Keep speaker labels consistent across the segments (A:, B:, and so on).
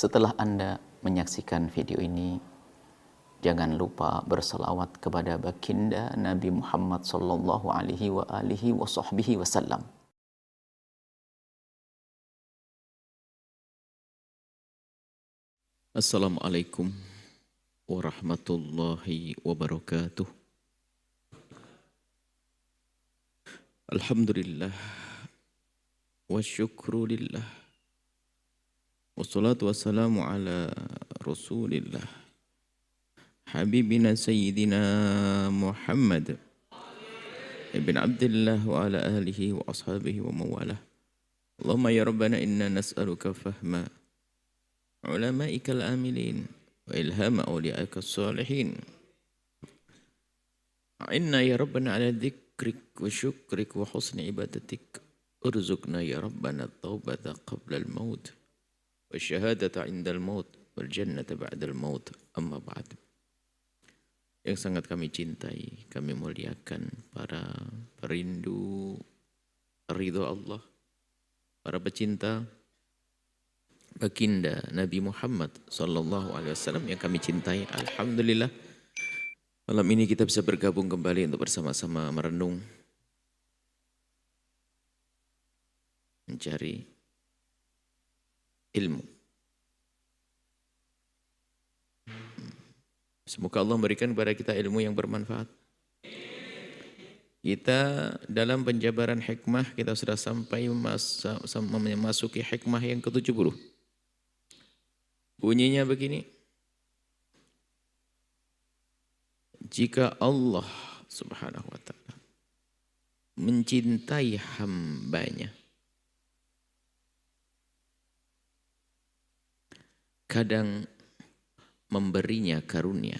A: Setelah Anda menyaksikan video ini, jangan lupa berselawat kepada baginda Nabi Muhammad sallallahu alaihi wa alihi wa sahbihi wasallam. Assalamualaikum warahmatullahi wabarakatuh. Alhamdulillah wa syukrulillah. Wassalatu wassalamu ala rasulillah. Habibina Sayyidina Muhammad ibn Abdullah wa ala alihi wa ashabihi wa mawalah. Allahumma ya Rabbana inna nas'aluka fahma ulama'ika al-amilin wa ilhama awli'aka as-salihin. Inna ya Rabbana ala dhikrik wa syukrik wa husni ibadatik. Urzuqna ya Rabbana at-taubata qabla al-maut wa syahadata 'inda al-maut wal jannata ba'da al-maut. Amma ba'd. Yang sangat kami cintai, kami muliakan para perindu ridho Allah, para pecinta baginda Nabi Muhammad sallallahu alaihi wasallam yang kami cintai. Alhamdulillah, malam ini kita bisa bergabung kembali untuk bersama-sama merenung, mencari ilmu. Semoga Allah memberikan kepada kita ilmu yang bermanfaat. Kita dalam penjabaran hikmah, kita sudah sampai memasuki hikmah yang ke-70. Bunyinya begini. Jika Allah subhanahu wa ta'ala mencintai hambanya, kadang memberinya karunia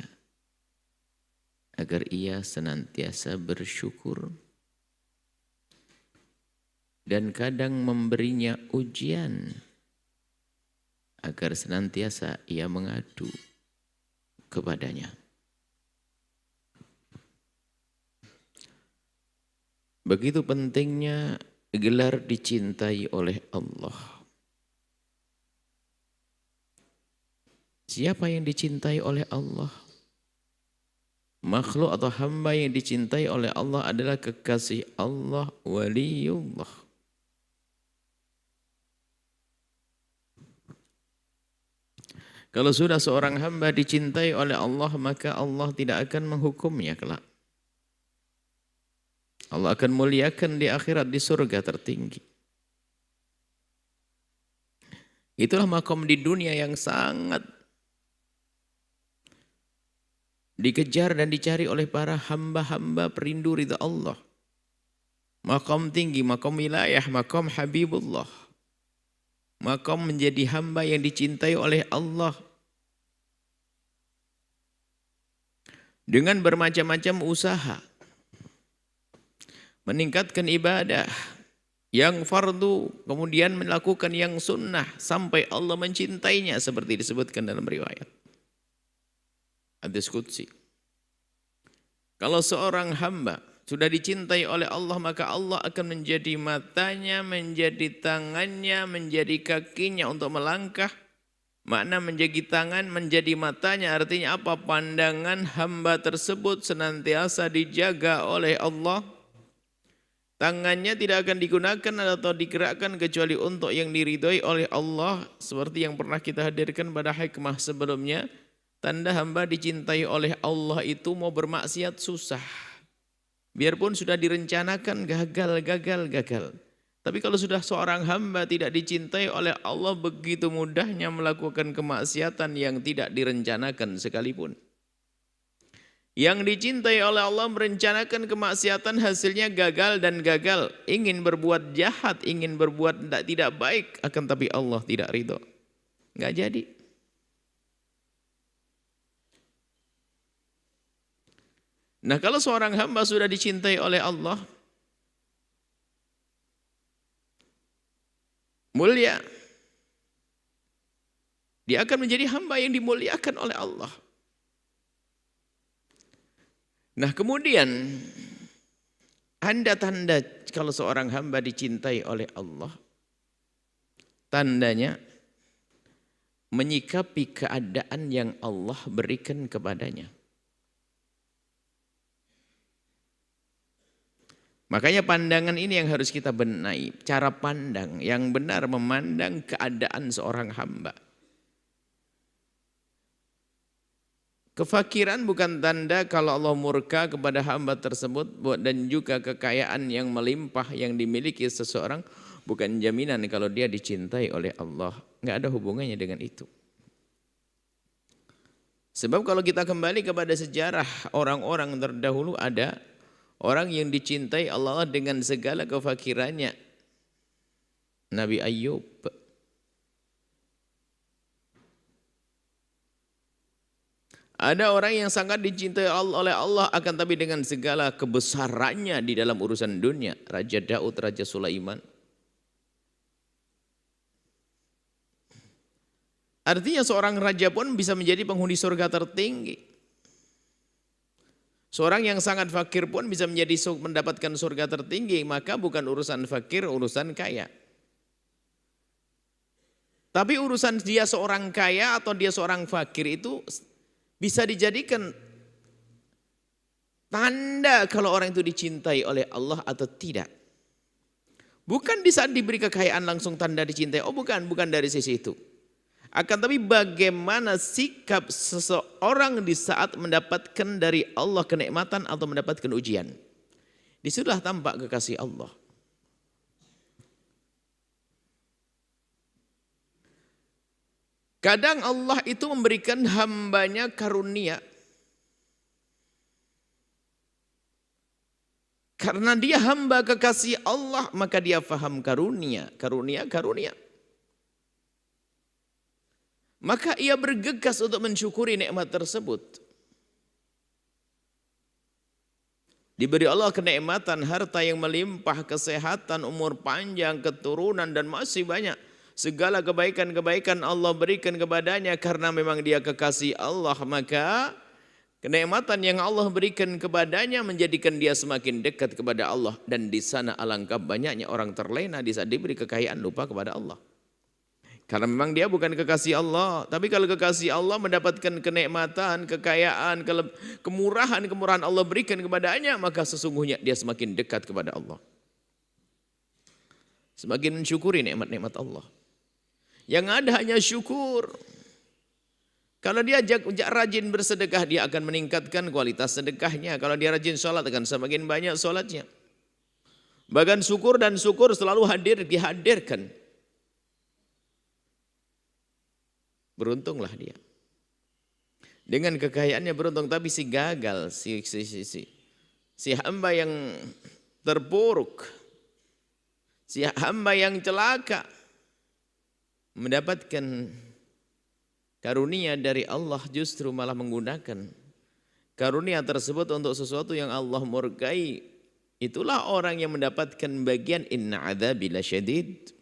A: agar ia senantiasa bersyukur, dan kadang memberinya ujian agar senantiasa ia mengadu kepadanya. Begitu pentingnya gelar dicintai oleh Allah. Siapa yang dicintai oleh Allah? Makhluk atau hamba yang dicintai oleh Allah adalah kekasih Allah, waliullah. Kalau sudah seorang hamba dicintai oleh Allah, maka Allah tidak akan menghukumnya kelak. Allah akan muliakan di akhirat, di surga tertinggi. Itulah makom di dunia yang sangat dikejar dan dicari oleh para hamba-hamba perindu ridha Allah. Makom tinggi, makom wilayah, makom habibullah. Makom menjadi hamba yang dicintai oleh Allah. Dengan bermacam-macam usaha. Meningkatkan ibadah yang fardu, kemudian melakukan yang sunnah sampai Allah mencintainya seperti disebutkan dalam riwayat hadis qudsi. Kalau seorang hamba sudah dicintai oleh Allah, maka Allah akan menjadi matanya, menjadi tangannya, menjadi kakinya untuk melangkah. Makna menjadi tangan, menjadi matanya artinya apa? Pandangan hamba tersebut senantiasa dijaga oleh Allah. Tangannya tidak akan digunakan atau digerakkan kecuali untuk yang diridhoi oleh Allah. Seperti yang pernah kita hadirkan pada hikmah sebelumnya. Tanda hamba dicintai oleh Allah itu mau bermaksiat susah. Biarpun sudah direncanakan gagal. Tapi kalau sudah seorang hamba tidak dicintai oleh Allah, begitu mudahnya melakukan kemaksiatan yang tidak direncanakan sekalipun. Yang dicintai oleh Allah merencanakan kemaksiatan, hasilnya gagal dan gagal. Ingin berbuat jahat, ingin berbuat tidak baik, akan tapi Allah tidak ridho. Nggak jadi. Nah, kalau seorang hamba sudah dicintai oleh Allah, mulia, dia akan menjadi hamba yang dimuliakan oleh Allah. Nah, kemudian tanda kalau seorang hamba dicintai oleh Allah, tandanya menyikapi keadaan yang Allah berikan kepadanya. Makanya pandangan ini yang harus kita benahi. Cara pandang yang benar memandang keadaan seorang hamba. Kefakiran bukan tanda kalau Allah murka kepada hamba tersebut, dan juga kekayaan yang melimpah yang dimiliki seseorang bukan jaminan kalau dia dicintai oleh Allah. Nggak ada hubungannya dengan itu. Sebab kalau kita kembali kepada sejarah orang-orang terdahulu, ada orang yang dicintai Allah dengan segala kefakirannya. Nabi Ayub. Ada orang yang sangat dicintai oleh Allah akan tapi dengan segala kebesarannya di dalam urusan dunia. Raja Daud, Raja Sulaiman. Artinya seorang raja pun bisa menjadi penghuni surga tertinggi. Seorang yang sangat fakir pun bisa mendapatkan surga tertinggi, maka bukan urusan fakir, urusan kaya. Tapi urusan dia seorang kaya atau dia seorang fakir itu bisa dijadikan tanda kalau orang itu dicintai oleh Allah atau tidak. Bukan di saat diberi kekayaan langsung tanda dicintai, bukan dari sisi itu. Akan tapi bagaimana sikap seseorang di saat mendapatkan dari Allah kenikmatan atau mendapatkan ujian. Disitulah tampak kekasih Allah. Kadang Allah itu memberikan hambanya karunia. Karena dia hamba kekasih Allah, maka dia faham karunia. Maka ia bergegas untuk mensyukuri nikmat tersebut. Diberi Allah kenikmatan, harta yang melimpah, kesehatan, umur panjang, keturunan, dan masih banyak. Segala kebaikan-kebaikan Allah berikan kepadanya karena memang dia kekasih Allah. Maka kenikmatan yang Allah berikan kepadanya menjadikan dia semakin dekat kepada Allah. Dan di sana alangkah banyaknya orang terlena di saat diberi kekayaan lupa kepada Allah. Karena memang dia bukan kekasih Allah. Tapi kalau kekasih Allah mendapatkan kenikmatan, kekayaan, kemurahan Allah berikan kepadanya, maka sesungguhnya dia semakin dekat kepada Allah. Semakin mensyukuri nikmat-nikmat Allah. Yang ada hanya syukur. Kalau dia rajin bersedekah, dia akan meningkatkan kualitas sedekahnya. Kalau dia rajin sholat, akan semakin banyak sholatnya. Bahkan syukur dan syukur selalu dihadirkan. Beruntunglah dia. Dengan kekayaannya beruntung, tapi si gagal, si hamba yang terpuruk, si hamba yang celaka, mendapatkan karunia dari Allah justru malah menggunakan karunia tersebut untuk sesuatu yang Allah murkai. Itulah orang yang mendapatkan bagian inna adzabi lasyadid.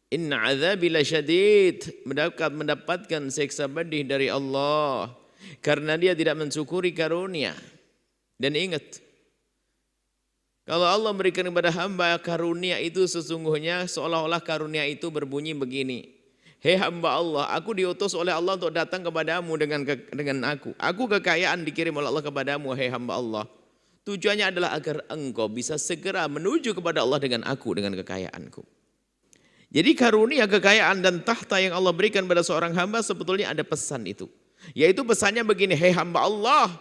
A: Inna azabi lasyadid, mendapatkan siksa pedih dari Allah karena dia tidak mensyukuri karunia. Dan ingat, kalau Allah berikan kepada hamba karunia itu sesungguhnya seolah-olah karunia itu berbunyi begini. Hei hamba Allah, aku diutus oleh Allah untuk datang kepadamu dengan aku. Aku kekayaan dikirim oleh Allah kepadamu, hei hamba Allah. Tujuannya adalah agar engkau bisa segera menuju kepada Allah dengan aku, dengan kekayaanku. Jadi karunia, kekayaan dan tahta yang Allah berikan pada seorang hamba sebetulnya ada pesan itu. Yaitu pesannya begini, hei hamba Allah,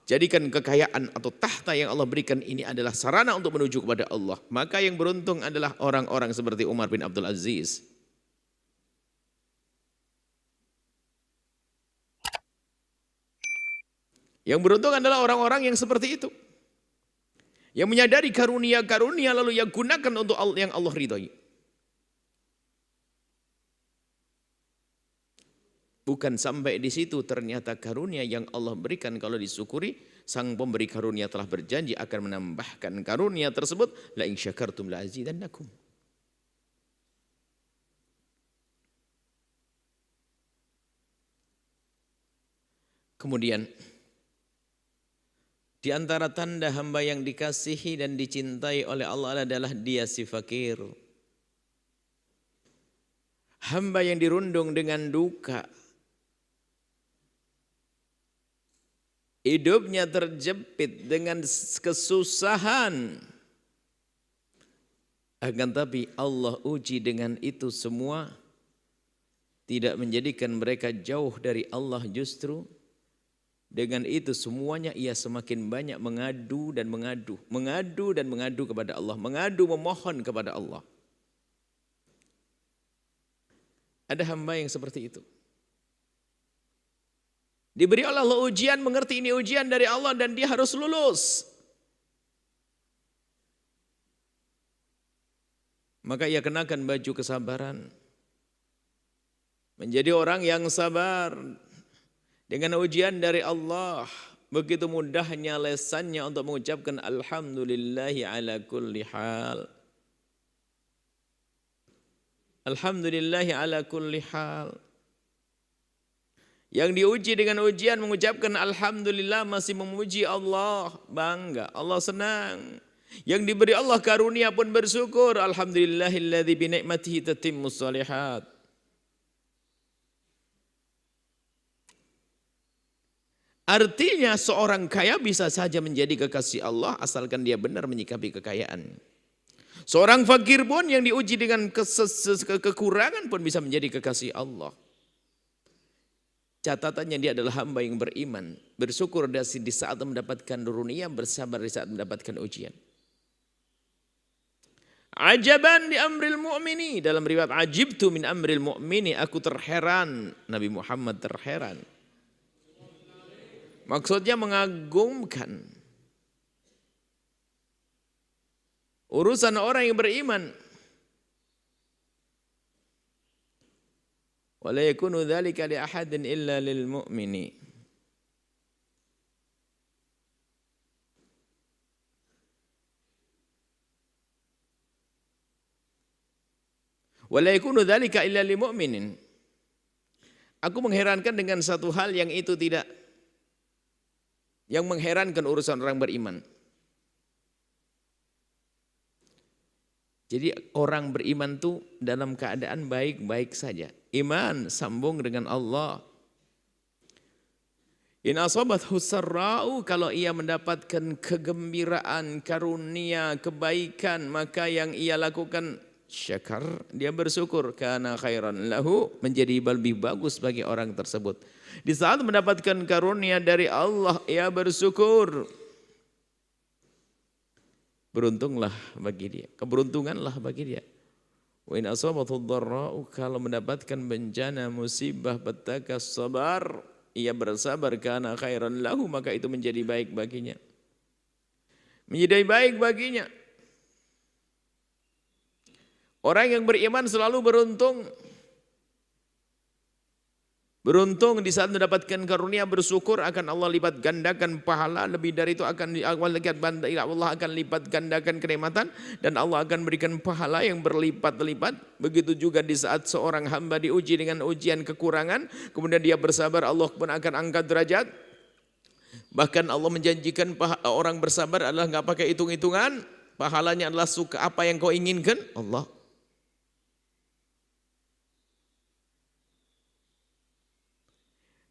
A: jadikan kekayaan atau tahta yang Allah berikan ini adalah sarana untuk menuju kepada Allah. Maka yang beruntung adalah orang-orang seperti Umar bin Abdul Aziz. Yang beruntung adalah orang-orang yang seperti itu. Yang menyadari karunia-karunia lalu yang gunakan untuk yang Allah ridhoi. Bukan sampai di situ, ternyata karunia yang Allah berikan kalau disyukuri, sang pemberi karunia telah berjanji akan menambahkan karunia tersebut, la in syakartum la azidannakum. Kemudian di antara tanda hamba yang dikasihi dan dicintai oleh Allah adalah dia si fakir. hamba yang dirundung dengan duka, hidupnya terjepit dengan kesusahan, akan tapi Allah uji dengan itu semua, tidak menjadikan mereka jauh dari Allah, justru dengan itu semuanya ia semakin banyak mengadu dan mengadu kepada Allah, memohon kepada Allah. Ada hamba yang seperti itu. Diberi oleh Allah ujian, mengerti ini ujian dari Allah dan dia harus lulus. Maka ia kenakan baju kesabaran. Menjadi orang yang sabar dengan ujian dari Allah. Begitu mudahnya lesannya untuk mengucapkan alhamdulillahi ala kulli hal. Alhamdulillahi ala kulli hal. Yang diuji dengan ujian mengucapkan alhamdulillah, masih memuji Allah, bangga, Allah senang. Yang diberi Allah karunia pun bersyukur, alhamdulillahilladzi bi ni'matihi tatimmus shalihat. Artinya seorang kaya bisa saja menjadi kekasih Allah asalkan dia benar menyikapi kekayaan. Seorang fakir pun yang diuji dengan kekurangan pun bisa menjadi kekasih Allah. Catatannya dia adalah hamba yang beriman, bersyukur di saat mendapatkan dunia, bersabar di saat mendapatkan ujian. Ajaban di amril mu'mini, dalam riwayat ajibtu min amril mu'mini, aku terheran, Nabi Muhammad terheran. Maksudnya mengagumkan urusan orang yang beriman. Wala yakunu dzalika li ahadin illa lil mu'mini. Wala yakunu dzalika illa lil mu'minin. Aku mengherankan dengan satu hal yang itu tidak, yang mengherankan urusan orang beriman. Jadi orang beriman itu dalam keadaan baik-baik saja. Iman sambung dengan Allah. In asabathu sarra'u, kalau ia mendapatkan kegembiraan, karunia, kebaikan, maka yang ia lakukan syakar, dia bersyukur, kana khairan lahu, menjadi lebih bagus bagi orang tersebut. Di saat mendapatkan karunia dari Allah, ia bersyukur. Beruntunglah bagi dia, keberuntunganlah bagi dia. Wa in asabathu dharra'u, kalau mendapatkan bencana, musibah, petaka, sabar, ia bersabar, kana khairan lahu, maka itu menjadi baik baginya. Menjadi baik baginya. Orang yang beriman selalu beruntung. Beruntung di saat mendapatkan karunia, bersyukur, akan Allah lipat gandakan pahala, lebih dari itu Allah akan lipat gandakan kenikmatan, dan Allah akan berikan pahala yang berlipat-lipat. Begitu juga di saat seorang hamba diuji dengan ujian kekurangan, kemudian dia bersabar, Allah pun akan angkat derajat. Bahkan Allah menjanjikan orang bersabar adalah nggak pakai hitung-hitungan, pahalanya adalah suka apa yang kau inginkan, Allah.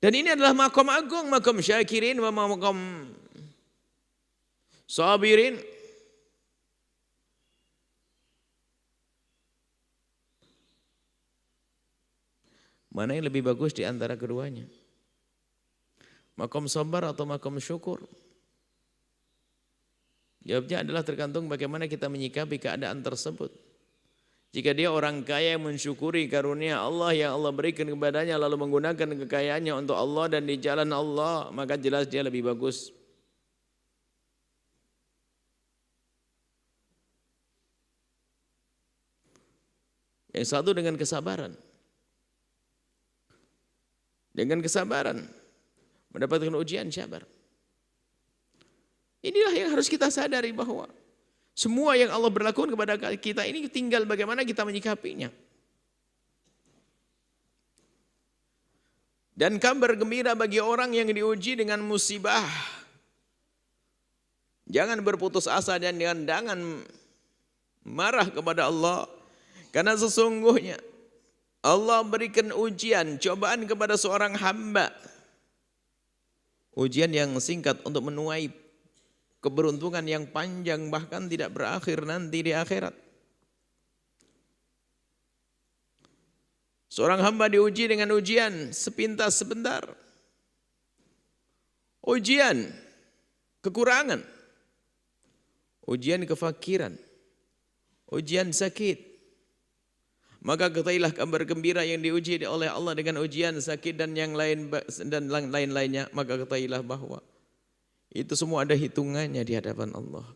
A: Dan ini adalah makom agung, makom syakirin wa makom sabirin. Mana yang lebih bagus di antara keduanya? Makom sabar atau makom syukur? Jawabnya adalah tergantung bagaimana kita menyikapi keadaan tersebut. Jika dia orang kaya yang mensyukuri karunia Allah yang Allah berikan kepadanya, lalu menggunakan kekayaannya untuk Allah dan di jalan Allah, maka jelas dia lebih bagus. Yang satu dengan kesabaran. Dengan kesabaran mendapatkan ujian, sabar. Inilah yang harus kita sadari, bahwa semua yang Allah berlakukan kepada kita ini tinggal bagaimana kita menyikapinya. Dan kabar gembira bagi orang yang diuji dengan musibah. Jangan berputus asa dan jangan marah kepada Allah. Karena sesungguhnya Allah berikan ujian, cobaan kepada seorang hamba. Ujian yang singkat untuk menuai keberuntungan yang panjang, bahkan tidak berakhir nanti di akhirat. Seorang hamba diuji dengan ujian sepintas sebentar. Ujian kekurangan, ujian kefakiran, ujian sakit. Maka ketahuilah kabar gembira yang diuji oleh Allah dengan ujian sakit dan yang lain dan lain-lainnya, maka ketahuilah bahwa itu semua ada hitungannya di hadapan Allah.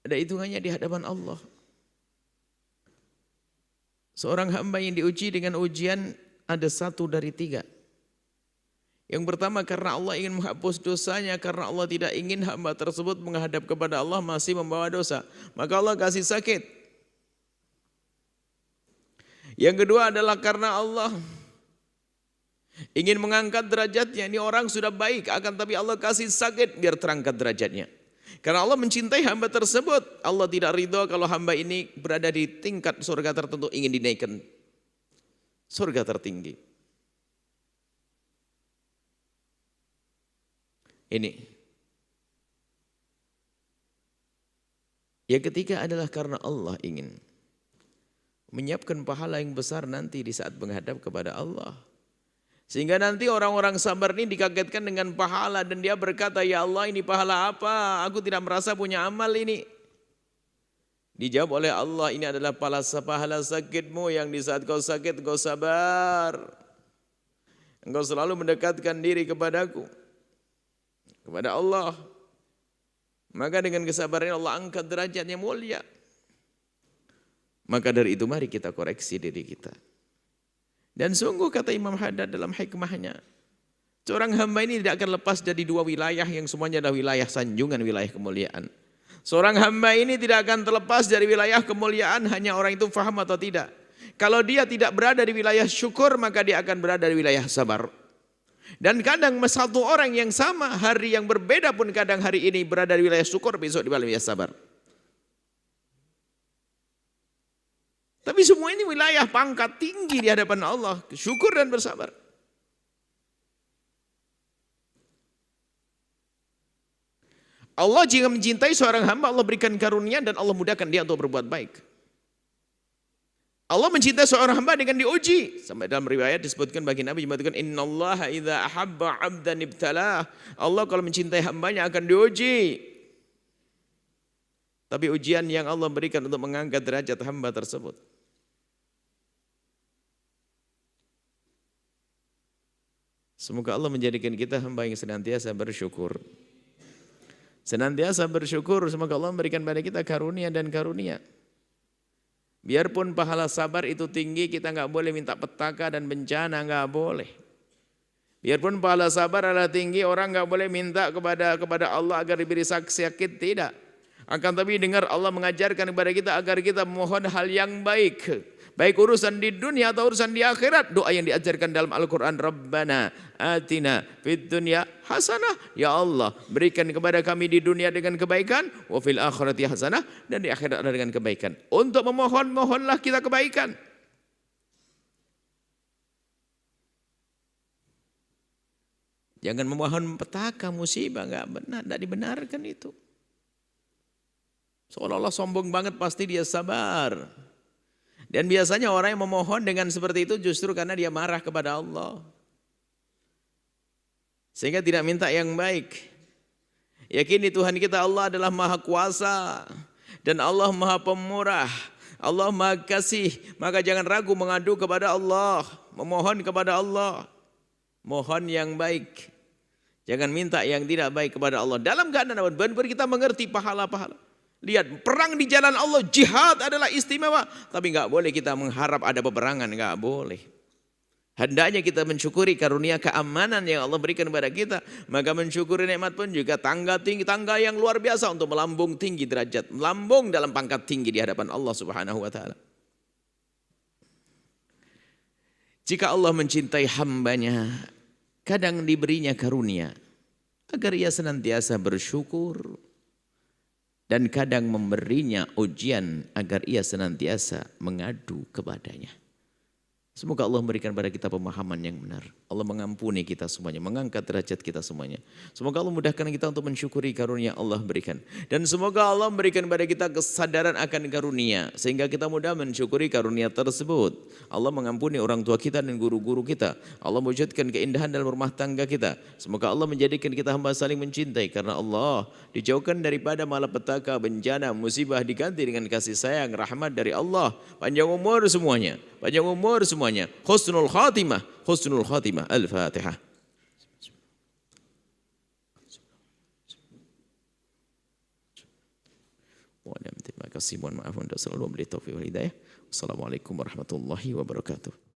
A: Ada hitungannya di hadapan Allah. Seorang hamba yang diuji dengan ujian ada 1 dari 3. Yang pertama karena Allah ingin menghapus dosanya, karena Allah tidak ingin hamba tersebut menghadap kepada Allah masih membawa dosa. Maka Allah kasih sakit. Yang kedua adalah karena Allah ingin mengangkat derajatnya. Ini orang sudah baik, akan tapi Allah kasih sakit biar terangkat derajatnya. Karena Allah mencintai hamba tersebut. Allah tidak ridho kalau hamba ini berada di tingkat surga tertentu, ingin dinaikkan surga tertinggi. Ini. Yang ketiga adalah karena Allah ingin menyiapkan pahala yang besar nanti di saat menghadap kepada Allah. Sehingga nanti orang-orang sabar ini dikagetkan dengan pahala dan dia berkata, ya Allah ini pahala apa? Aku tidak merasa punya amal ini. Dijawab oleh Allah, ini adalah pahala sakitmu yang di saat kau sakit kau sabar. Engkau selalu mendekatkan diri kepadaku, kepada Allah. Maka dengan kesabaran Allah angkat derajatnya mulia. Maka dari itu mari kita koreksi diri kita. Dan sungguh kata Imam Haddad dalam hikmahnya, seorang hamba ini tidak akan lepas dari 2 wilayah yang semuanya adalah wilayah sanjungan, wilayah kemuliaan. Seorang hamba ini tidak akan terlepas dari wilayah kemuliaan, hanya orang itu faham atau tidak. Kalau dia tidak berada di wilayah syukur, maka dia akan berada di wilayah sabar. Dan kadang satu orang yang sama, hari yang berbeda pun kadang hari ini berada di wilayah syukur, besok di wilayah sabar. Tapi semua ini wilayah pangkat tinggi di hadapan Allah, syukur dan bersabar. Allah jika mencintai seorang hamba, Allah berikan karunia dan Allah mudahkan dia untuk berbuat baik. Allah mencintai seorang hamba dengan diuji. Sampai dalam riwayat disebutkan bagi Nabi menyebutkan innallaha idza ahabba 'abdan ibtalah. Allah kalau mencintai hambanya akan diuji. Tapi ujian yang Allah berikan untuk mengangkat derajat hamba tersebut. Semoga Allah menjadikan kita hamba yang senantiasa bersyukur. Senantiasa bersyukur, semoga Allah memberikan pada kita karunia dan karunia. Biarpun pahala sabar itu tinggi, kita nggak boleh minta petaka dan bencana, nggak boleh. Biarpun pahala sabar adalah tinggi, orang nggak boleh minta kepada Allah agar diberi sakit, tidak. Akan tapi dengar Allah mengajarkan kepada kita agar kita memohon hal yang baik. Baik urusan di dunia atau urusan di akhirat. Doa yang diajarkan dalam Al-Quran. Rabbana atina fid dunya hasanah. Ya Allah, berikan kepada kami di dunia dengan kebaikan. Wa fil akhirati hasanah. Dan di akhirat ada dengan kebaikan. Untuk memohon, mohonlah kita kebaikan. Jangan memohon petaka, musibah. Enggak benar, tidak dibenarkan itu. Seolah-olah sombong banget, pasti dia sabar. Dan biasanya orang yang memohon dengan seperti itu justru karena dia marah kepada Allah. Sehingga tidak minta yang baik. Yakini Tuhan kita Allah adalah Maha Kuasa. Dan Allah Maha Pemurah. Allah Maha Kasih. Maka jangan ragu mengadu kepada Allah. Memohon kepada Allah. Mohon yang baik. Jangan minta yang tidak baik kepada Allah. Dalam keadaan benar-benar kita mengerti pahala-pahala. Lihat, perang di jalan Allah, jihad adalah istimewa. Tapi enggak boleh kita mengharap ada peperangan, enggak boleh. Hendaknya kita mensyukuri karunia keamanan yang Allah berikan kepada kita. Maka mensyukuri nikmat pun juga tangga tinggi, tangga yang luar biasa untuk melambung tinggi derajat. Melambung dalam pangkat tinggi di hadapan Allah Subhanahu wa ta'ala. Jika Allah mencintai hambanya, kadang diberinya karunia. Agar ia senantiasa bersyukur. dan kadang memberinya ujian agar ia senantiasa mengadu kepadanya. Semoga Allah memberikan pada kita pemahaman yang benar. Allah mengampuni kita semuanya, mengangkat derajat kita semuanya. Semoga Allah mudahkan kita untuk mensyukuri karunia Allah berikan. Dan semoga Allah memberikan pada kita kesadaran akan karunia, sehingga kita mudah mensyukuri karunia tersebut. Allah mengampuni orang tua kita dan guru-guru kita. Allah mewujudkan keindahan dalam rumah tangga kita. Semoga Allah menjadikan kita hamba saling mencintai, karena Allah dijauhkan daripada malapetaka, bencana, musibah, diganti dengan kasih sayang, rahmat dari Allah. Panjang umur semuanya. Panjang umur semuanya. Husnul khatimah. Husnul khatimah. Al-Fatihah. Terima kasih. Mohon maaf untuk selalu memberi taufik wal hidayah. Wassalamualaikum warahmatullahi wabarakatuh.